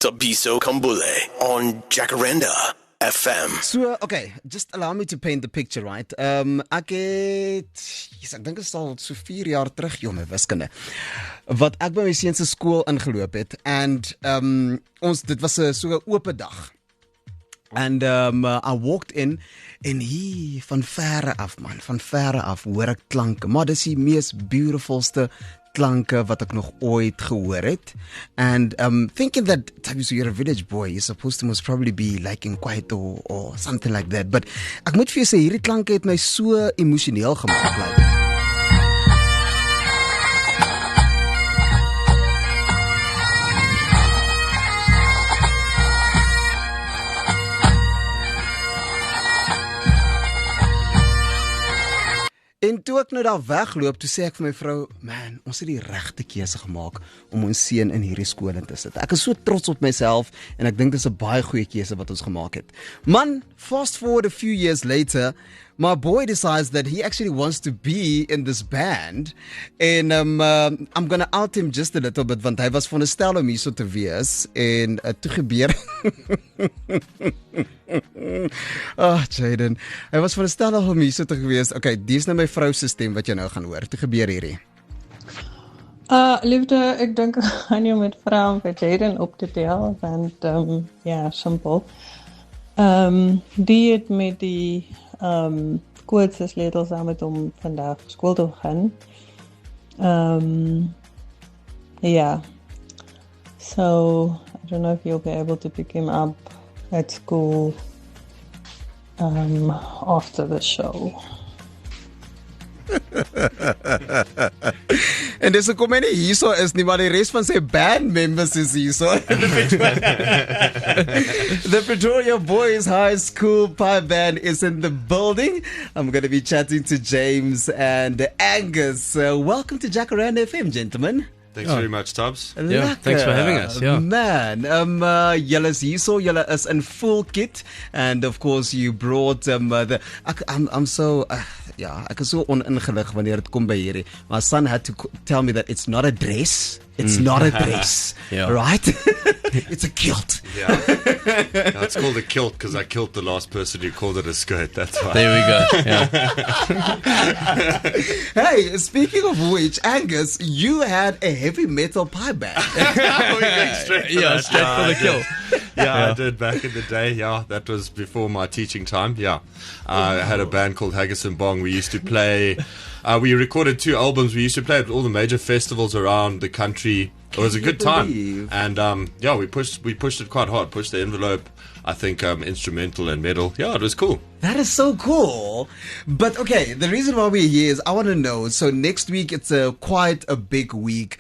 Tabiso Kambule on Jacaranda FM. So, okay, just allow me to paint the picture, right? Ek dink dit is al so 4 jaar terug, my wiskunde. Wat ek by my seun se skool ingeloop het and dit was so 'n oop dag. And I walked in en hier van verre af hoor ek klanke, maar dis die mees beautifulste klanke wat ek nog ooit gehoor het. And thinking that Tabiso, you're a village boy, you're supposed to most probably be like in quiet or something like that. But ek moet vir jou sê, hierdie klanke het my so emosioneel gemaak. Like. En toe ek nou daar wegloop, toe sê ek vir my vrou, man, ons het die regte keuse gemaak om ons seun in hierdie skool in te sit. Ek is so trots op myself en ek dink dit is 'n baie goeie keuse wat ons gemaak het. Man, fast forward a few years later, my boy decides that he actually wants to be in this band. And I'm gonna out him just a little bit, want hy was veronderstel om hierso te wees. En toe gebeur... Jaden, hy was veronderstel om hierso te wees. Okay, dis nou my vrou se stem wat jy nou gaan hoor. Toe gebeur hierdie. Liefde, ek dink ek gaan jou met vra vir Jaden op te tel, want ja, simpel. Die het met die koorts sleutel saam met hom vandag skool toe gaan. Yeah. So I don't know if you'll be able to pick him up at school after the show. En dis hoekom hy nie hierso is nie, maar die res van sy band members is hierso. The Pretoria Boys High School Pie Band is in the building. I'm going to be chatting to James and Angus. Welcome to Jacaranda FM, gentlemen. Thanks very much, Tubbs. Yeah, thanks for having us. Yeah. Man, julle is hierso, julle is in full kit, and of course you brought I'm so ek is so oningelig wanneer dit kom by hierdie. My son had to tell me that it's not a dress. It's not a dress, right? It's a kilt. Yeah. No, it's called a kilt because I killed the last person who called it a skirt. That's why. There we go. Yeah. Hey, speaking of which, Angus, you had a heavy metal pie band. Straight for the kill. I did back in the day. Yeah, that was before my teaching time. Yeah, I had a band called Haggis and Bong. We used to play. We recorded 2 albums. We used to play at all the major festivals around the country. It was a good time, and we pushed it quite hard. Pushed the envelope. I think instrumental and metal. Yeah, it was cool. That is so cool. But okay, the reason why we're here is I want to know. So next week it's quite a big week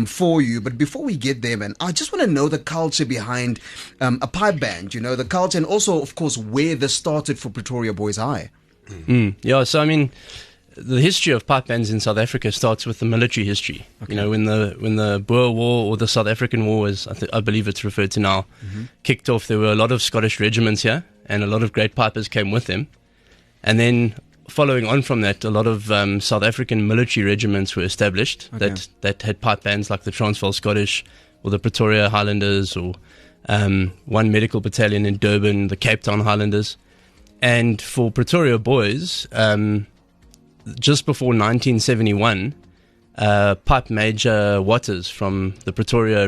for you. But before we get there, man, I just want to know the culture behind a pipe band. You know, the culture, and also, of course, where this started for Pretoria Boys High. Yeah, so I mean, the history of pipe bands in South Africa starts with the military history. Okay. You know, when the Boer War or the South African War, as I believe it's referred to now, kicked off, there were a lot of Scottish regiments here, and a lot of great pipers came with them. And then, following on from that, a lot of South African military regiments were established that had pipe bands like the Transvaal Scottish or the Pretoria Highlanders or one medical battalion in Durban, the Cape Town Highlanders. And for Pretoria Boys, just before 1971, Pipe Major Waters from the Pretoria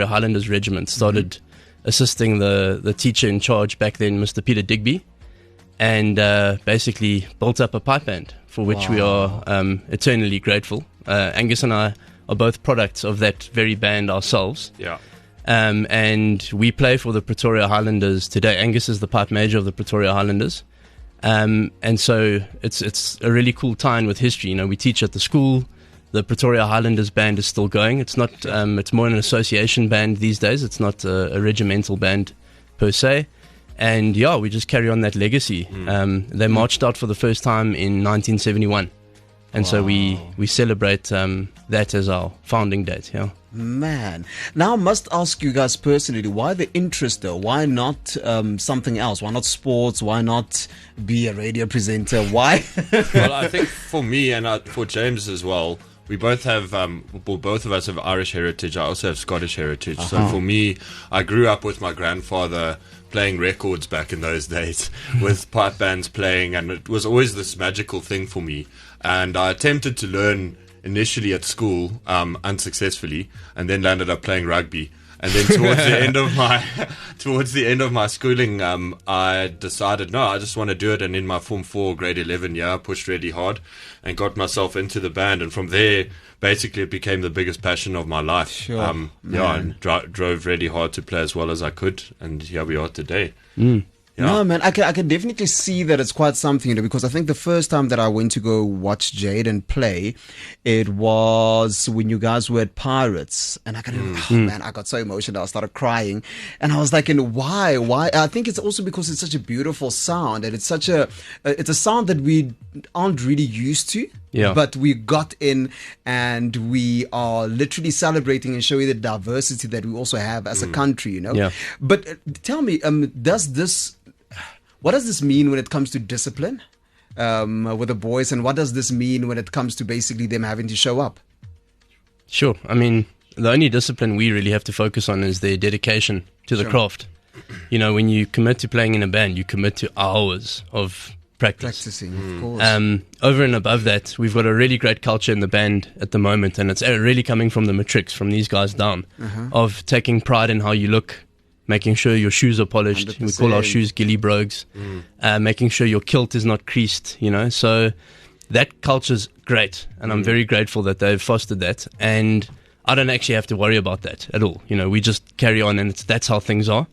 Highlanders Regiment, started assisting the teacher in charge back then, Mr. Peter Digby, and basically built up a pipe band, for which we are eternally grateful. Angus and I are both products of that very band ourselves. Yeah. And we play for the Pretoria Highlanders today. Angus is the pipe major of the Pretoria Highlanders. And so it's a really cool tie-in with history. You know, we teach at the school. The Pretoria Highlanders band is still going. It's not. It's more an association band these days. It's not a regimental band per se. And yeah, we just carry on that legacy. They marched out for the first time in 1971, and so we celebrate that as our founding date. Yeah. Man, now I must ask you guys personally, why the interest though? Why not something else? Why not sports? Why not be a radio presenter? Why? Well, I think for me and for James as well, we both have, both of us have Irish heritage. I also have Scottish heritage. So for me, I grew up with my grandfather playing records back in those days with pipe bands playing, and it was always this magical thing for me. And I attempted to learn initially at school, unsuccessfully, and then landed up playing rugby. And then towards the end of my schooling, I decided, no, I just want to do it. And in my Form 4, grade 11 year, I pushed really hard and got myself into the band. And from there, basically, it became the biggest passion of my life. Sure, and drove really hard to play as well as I could. And here we are today. Yeah. No, man, I can definitely see that it's quite something, because I think the first time that I went to go watch Jaden play, it was when you guys were at Pirates, and I got so emotional, I started crying, and I was like, why? I think it's also because it's such a beautiful sound, and it's a sound that we aren't really used to. Yeah. But we got in, and we are literally celebrating and showing the diversity that we also have as a country, Yeah. But tell me, what does this mean when it comes to discipline with the boys, and what does this mean when it comes to basically them having to show up? Sure. I mean, the only discipline we really have to focus on is their dedication to the craft. When you commit to playing in a band, you commit to hours of practicing, of course. Over and above that, we've got a really great culture in the band at the moment, and it's really coming from the matrics, from these guys down, of taking pride in how you look, making sure your shoes are polished. 100%. We call our shoes ghillie brogues. Making sure your kilt is not creased, So that culture's great, and I'm very grateful that they've fostered that. And I don't actually have to worry about that at all. We just carry on, and that's how things are.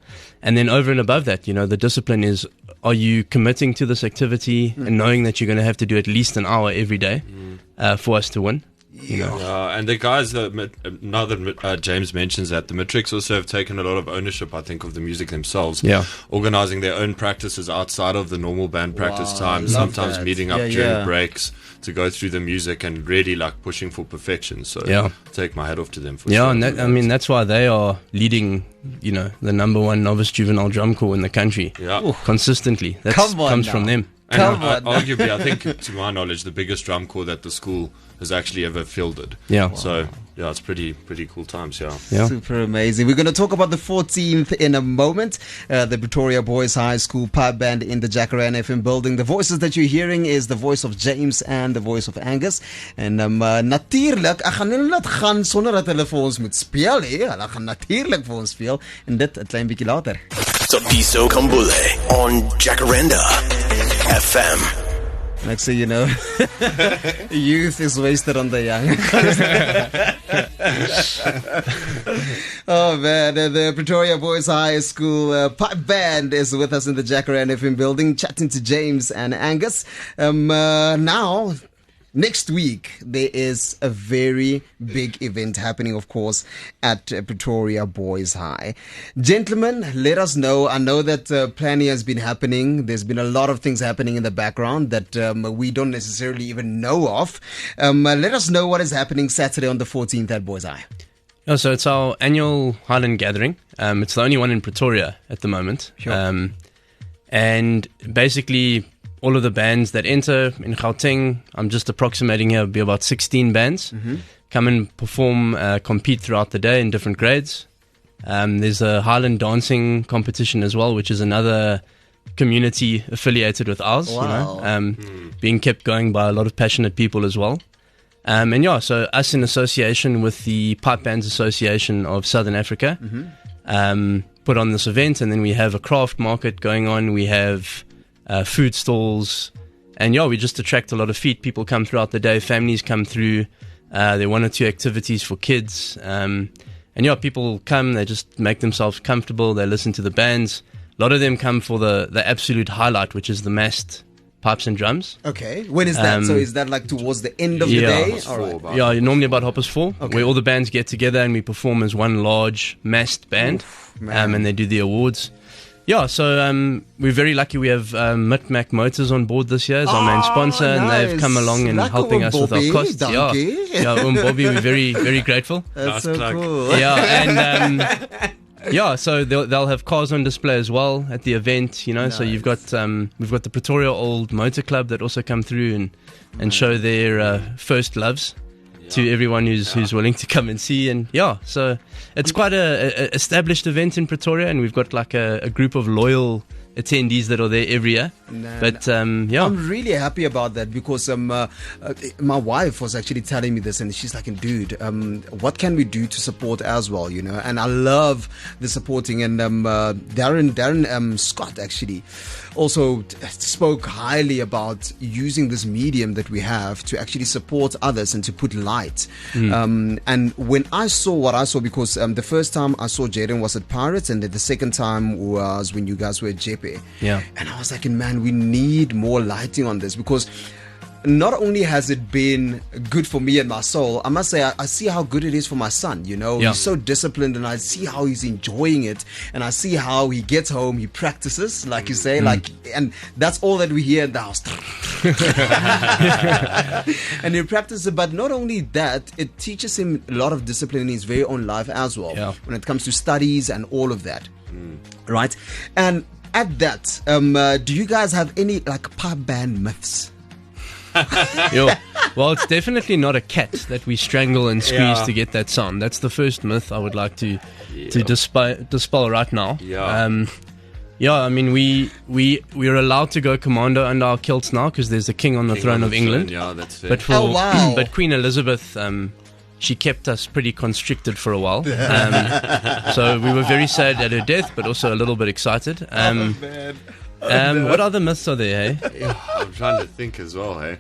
And then over and above that, the discipline is, are you committing to this activity and knowing that you're going to have to do at least an hour every day for us to win? And the guys, now that James mentions that, the Matrix also have taken a lot of ownership, I think, of the music themselves. Yeah. Organizing their own practices outside of the normal band practice time, sometimes meeting up during breaks to go through the music and really pushing for perfection. So take my hat off to them for sure. And that's why they are leading, the number one novice juvenile drum corps in the country. Yeah. Consistently. That comes from them. Arguably, I think, to my knowledge, the biggest drum corps that the school has actually ever fielded. Yeah. Wow. So, it's pretty cool times, yeah. Super amazing. We're going to talk about the 14th in a moment. The Pretoria Boys High School pipe band in the Jacaranda FM building. The voices that you're hearing is the voice of James and the voice of Angus. En natuurlik, ek gaan nie laat gaan sonder dat hulle vir ons moet speel, hè. Hulle gaan natuurlik vir ons speel, en dit 'n klein bietjie later. Tapiso Kambule on Jacaranda FM. Next thing you know, youth is wasted on the young. Oh man, the Pretoria Boys High School pipe band is with us in the Jacaranda FM building, chatting to James and Angus. Now, next week, there is a very big event happening, of course, at Pretoria Boys High. Gentlemen, let us know. I know that planning has been happening. There's been a lot of things happening in the background that we don't necessarily even know of. Let us know what is happening Saturday on the 14th at Boys High. Yeah, so it's our annual Highland Gathering. It's the only one in Pretoria at the moment. Sure. And basically, all of the bands that enter in Gauteng, I'm just approximating here, it'll be about 16 bands, come and perform, compete throughout the day in different grades. There's a Highland dancing competition as well, which is another community affiliated with ours, being kept going by a lot of passionate people as well. So us in association with the Pipe Bands Association of Southern Africa, put on this event, and then we have a craft market going on. We have food stalls, and we just attract a lot of feet. People come throughout the day, families come through. There are one or two activities for kids, and people come, they just make themselves comfortable, they listen to the bands. A lot of them come for the absolute highlight, which is the massed pipes and drums. Okay, when is that? So is that towards the end of the day? All right. Yeah, normally about 4:30, where all the bands get together and we perform as one large massed band. And they do the awards. Yeah, so we're very lucky. We have Mitmac Motors on board this year as our main sponsor, and they've come along and helping us with our costs. Bobby, we're very, very grateful. That's nice so plug. cool. Yeah, and so they'll have cars on display as well at the event. Nice. So you've got we've got the Pretoria Old Motor Club that also come through and show their first loves. to everyone who's willing to come and see. And so it's quite a established event in Pretoria, and we've got like a group of loyal attendees that are there every year. I'm really happy about that because my wife was actually telling me this, and she's like, dude, what can we do to support as well, and I love the supporting. And Darren Scott actually also spoke highly about using this medium that we have to actually support others and to put light. And when I saw what I saw, because the first time I saw Jaden was at Pirates, and then the second time was when you guys were at JP. And I was like, man, we need more lighting on this, because not only has it been good for me and my soul, I must say I see how good it is for my son. He's so disciplined, and I see how he's enjoying it, and I see how he gets home, he practices, like you say, and that's all that we hear in the house. And he practices, but not only that, it teaches him a lot of discipline in his very own life as well, when it comes to studies and all of that, right? And at that, do you guys have any like pub band myths? Well, it's definitely not a cat that we strangle and squeeze to get that sound. That's the first myth I would like to dispel right now. I mean, we're allowed to go commando under our kilts now because there's a king on the throne of England. Yeah, that's fair. But but Queen Elizabeth, she kept us pretty constricted for a while. So we were very sad at her death, but also a little bit excited. What other myths are there, hey? I'm trying to think as well, hey?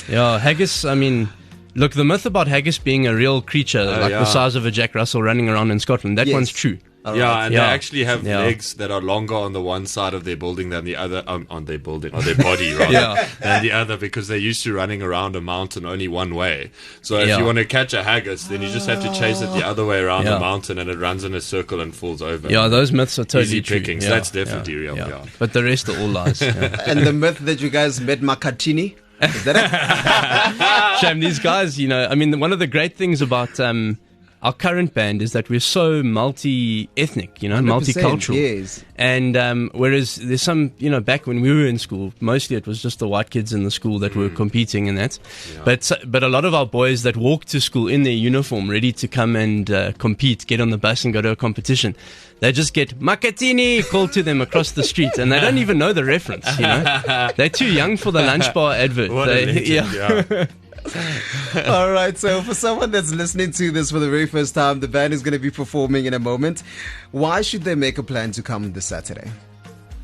Yeah, haggis, I mean, look, the myth about haggis being a real creature, the size of a Jack Russell running around in Scotland, that one's true. They actually have legs that are longer on the one side of their building than the other, on their body, rather, than the other, because they're used to running around a mountain only one way. So if you want to catch a haggis, then you just have to chase it the other way around the mountain, and it runs in a circle and falls over. Yeah, those myths are totally easy pickings. true. That's definitely real. Yeah. But the rest are all lies. And the myth that you guys met Makatini? Is that it? Shame, these guys, I mean, one of the great things about our current band is that we're so multi-ethnic, multicultural. Yes. And whereas there's some, back when we were in school, mostly it was just the white kids in the school that were competing in that. Yeah. But a lot of our boys that walk to school in their uniform, ready to come and compete, get on the bus and go to a competition, they just get Makatini called to them across the street, and they don't even know the reference. They're too young for the lunch bar advert. What a legend, All right, so for someone that's listening to this for the very first time, the band is going to be performing in a moment. Why should they make a plan to come this Saturday?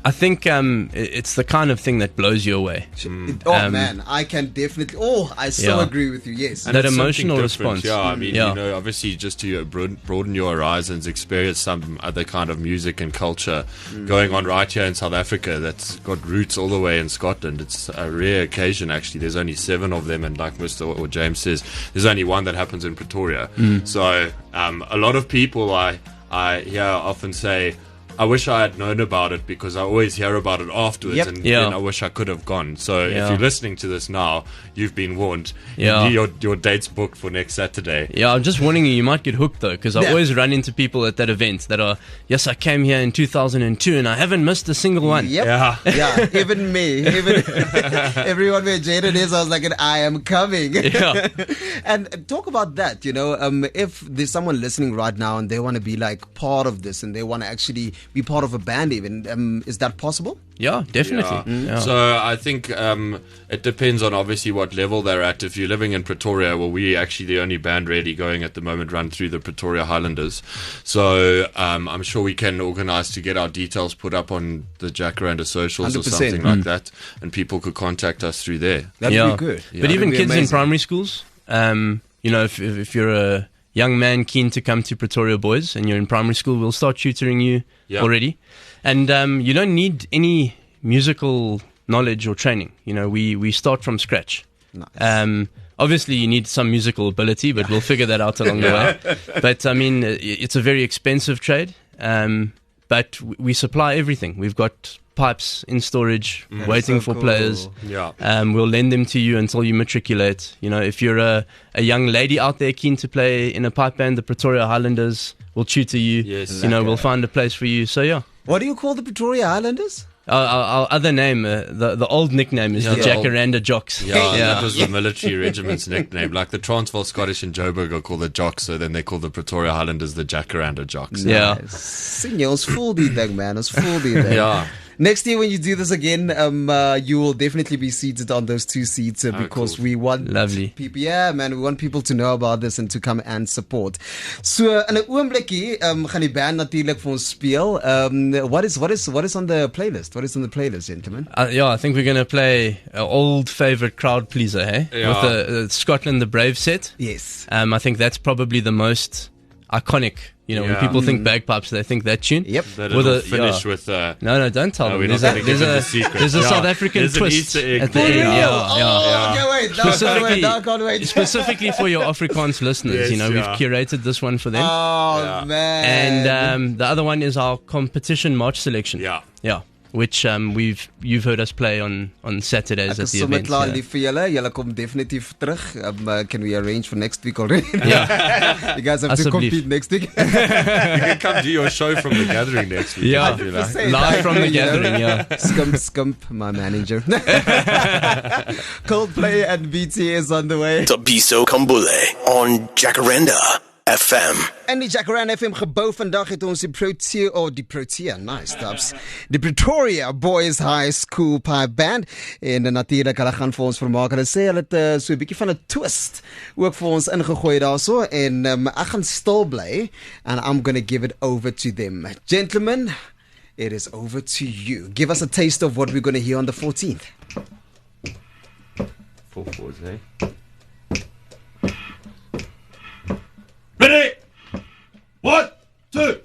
I think it's the kind of thing that blows you away. Man, I can definitely. I so agree with you. Yes, and that emotional response. Yeah, I mean, obviously, just to broaden your horizons, experience some other kind of music and culture going on right here in South Africa. That's got roots all the way in Scotland. It's a rare occasion, actually. There's only 7 of them, and like Mr. or James says, there's only one that happens in Pretoria. So, a lot of people I hear often say, I wish I had known about it, because I always hear about it afterwards, and then I wish I could have gone. So if you're listening to this now, you've been warned. Your date's booked for next Saturday. Yeah, I'm just warning you, you might get hooked though, because I always run into people at that event that are, yes, I came here in 2002 and I haven't missed a single one. Yeah, even me, everyone where Jaden is, I was like, I am coming. And talk about that, if there's someone listening right now and they want to be like part of this, and they want to actually be part of a band even, is that possible? Yeah, definitely. So I think it depends on obviously what level they're at. If you're living in Pretoria, well, we're actually the only band really going at the moment, run through the Pretoria Highlanders. So I'm sure we can organise to get our details put up on the Jacaranda socials 100%. Or something like that, and people could contact us through there. That'd be good. But even kids in primary schools, if you're a young man keen to come to Pretoria Boys and you're in primary school, we'll start tutoring you already. And you don't need any musical knowledge or training. We start from scratch. Nice. Obviously, you need some musical ability, but we'll figure that out along the way. But, I mean, it's a very expensive trade, but we supply everything. We've got pipes in storage waiting for players. We'll lend them to you until you matriculate. If you're a young lady out there keen to play in a pipe band, the Pretoria Highlanders will tutor you. Yes. We'll find a place for you. So, What do you call the Pretoria Highlanders? Our other name, the old nickname is the Jacaranda Jocks. Yeah, that was the military regiment's nickname. Like the Transvaal Scottish in Joburg are called the Jocks, so then they call the Pretoria Highlanders the Jacaranda Jocks. Yeah. Sien jy, ons voel die ding, man. Ons voel die ding. Yeah. Next year when you do this again, you will definitely be seated on those 2 seats because we want people. Yeah, man, we want people to know about this and to come and support. So, in 'n oombliekie, gaan die band natuurlik vir ons speel. What is on the playlist? What is on the playlist, gentlemen? Yeah, I think we're going to play an old favorite crowd pleaser, hey? Yeah. With the Scotland the Brave set. Yes. I think that's probably the most iconic. You know, when people think bagpipes, they think that tune. Yep. That it'll finish with... No, don't tell them. There's a South African twist at the end. I can't wait. Specifically for your Afrikaans listeners, Yes, we've curated this one for them. Oh, man. And the other one is our competition march selection. Yeah. Which you've heard us play on Saturdays at the event. Lief vir julle. Julle kom definitief terug. Can we arrange for next week already? Yeah. You guys have to compete next week. You can come do your show from the gathering next week. Yeah, live from the gathering, yeah. Scump, my manager. Coldplay and BTS on the way. Tabiso Kambule on Jacaranda FM. En die Jacaranda FM gebou vandag het ons die Pretoria, nice taps. Die Pretoria Boys High School pipe band en natuurlik hulle gaan vir ons vermaak. Hulle sê hulle het so 'n bietjie van 'n twist ook vir ons ingegooi daarso en ek gaan stil bly and I'm going to give it over to them. Gentlemen, it is over to you. Give us a taste of what we're going to hear on the 14th. 4/4, eh? Ready? 1, 2.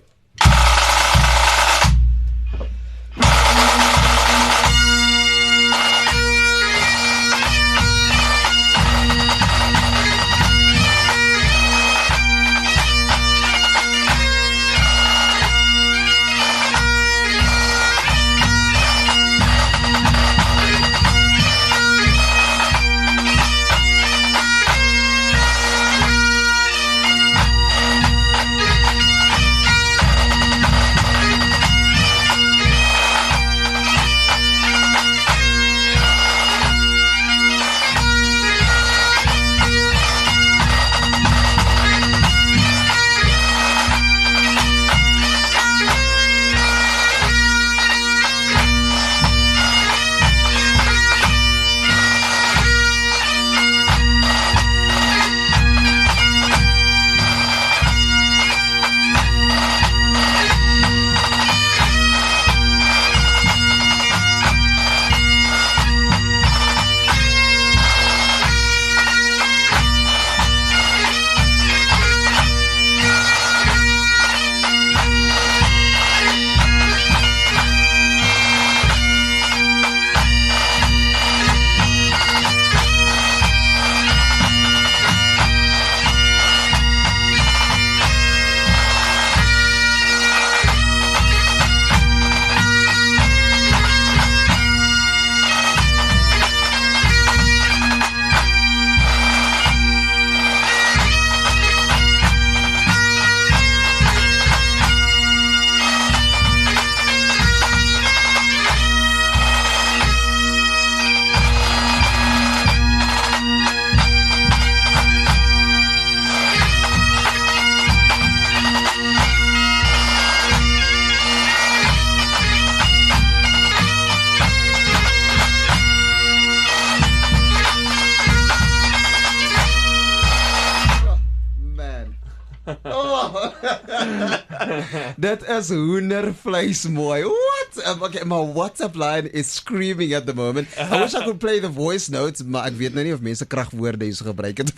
That is hoendervleis mooi. What? Okay, my WhatsApp line is screaming at the moment. I wish I could play the voice notes, maar ek weet nou nie of mense kragwoorde hier so gebruik het.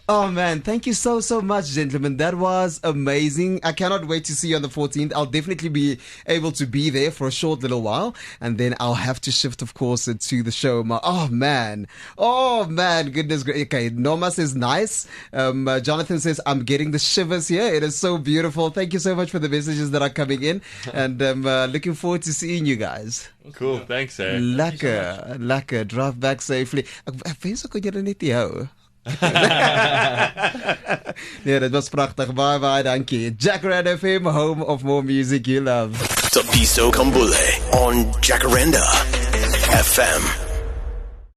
Oh man, thank you so much, gentlemen. That was amazing. I cannot wait to see you on the 14th. I'll definitely be able to be there for a short little while, and then I'll have to shift, of course, to the show. Oh man, goodness gracious. Okay, Norma says nice. Jonathan says I'm getting the shivers here. It is so beautiful. Thank you so much for the messages that are coming in, and I'm looking forward to seeing you guys. Cool, thanks, eh? Lekker. Drive back safely. Ek wens ek kon julle net hou. Nee, dit was pragtig. Baie dankie. Jacaranda FM, home of more music you love. Tapiso Kambule on Jacaranda FM.